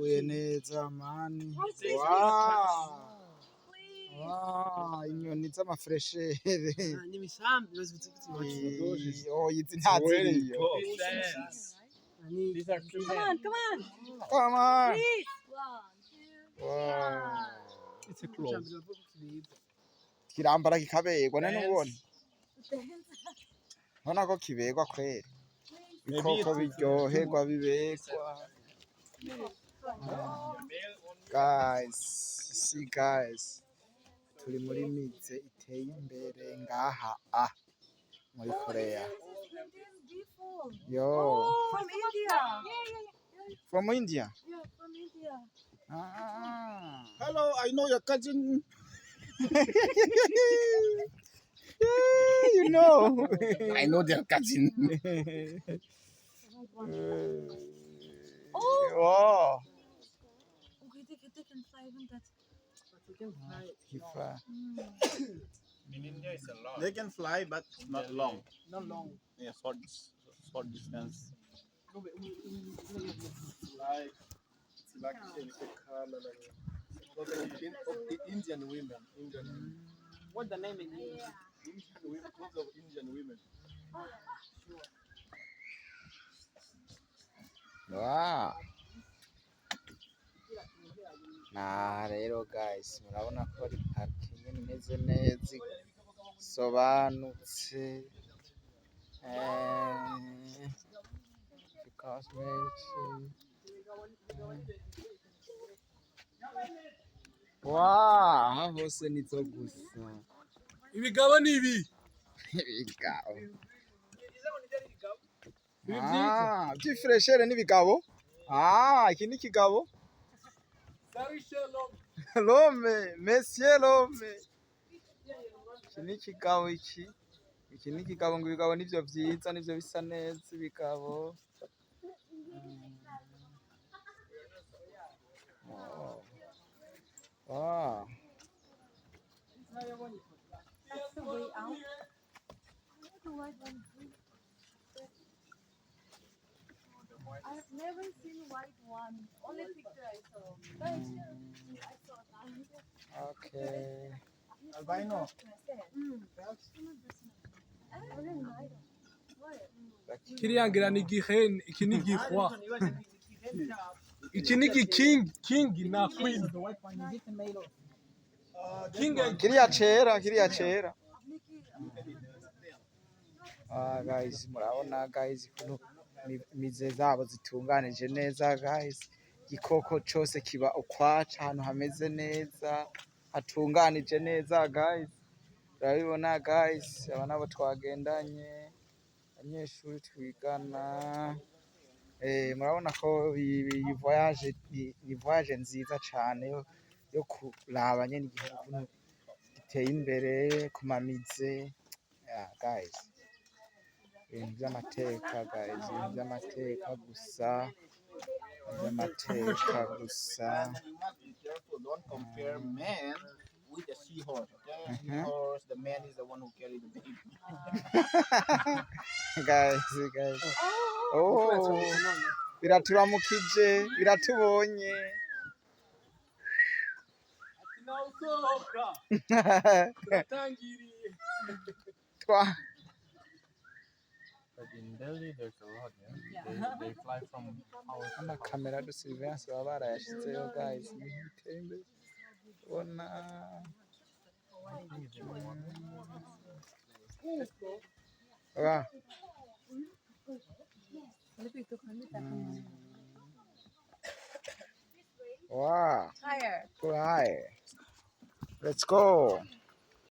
Uye neza mani. Wow. Wow, inyoni z'amafreshere. N'imisambi Oh, izi ntaziriyo. These are true fans. Come on. Please. Wow. It's a close. Kirambara kikaberwa none ubona. Ubona ko kiberwa kweli. Ibikoko biryoherwa biberwa. Guys, see guys. Turi muri mize iteye imbere ngaha muri Korea. Yo. From India. From India? Yeah, from India. Hello, I know your cousin. You know. I know their cousin. Wow. Okay, they can fly even that. In India, it's a lot. They can fly, but not long. Not long. Yeah, short distance. Like Indian women. What's the name in English? Indian women, clothes of Indian women. Wow. Rero guys, murabona ko ari parking imeze neza isobanutse. Because wow, hose nizo gusa. Ibigabo ni ibi. Ibigabo. By'ifreshere n'ibigabo. Iki ni ikigabo. Lome, monsieur Lome. Iki ni ikigabo iki. Iki ni ikigabo ngo ibigabo nivyo vyiza nivyo bisa neza ibigabo. Wow. That's the way out. The white one. I've never seen white one. Only picture I saw. I saw that. Okay. Albino. Kiriyangira ni igihene, iki ni igihwa. Iki ni king na queen. Kiriya cera. Guys, murabona guys kuno mize zabo zitunganije neza guys. Igikoko cyose kiba ukwaca ahantu hameze neza, hatunganije neza guys. Urabibona guys, aba nabo twagendanye abanyeshuri twigana. Murabona ko iyi voyage nziza cyane yo kuraba nyene igihugu giteye imbere ku mamize. Guys, ibintu by'amateka guys, ibintu by'amateka gusa. Don't compare man with the seahorse. Okay, seahorse, the man is the one who carries the baby. Guys. Oh, biraturamukije, biratubonye. But in Delhi, there's a lot. Yeah? They fly from our Camera de surveillance baba barayashizeyo guys. Bona. Wow. Higher. Go higher. Let's go.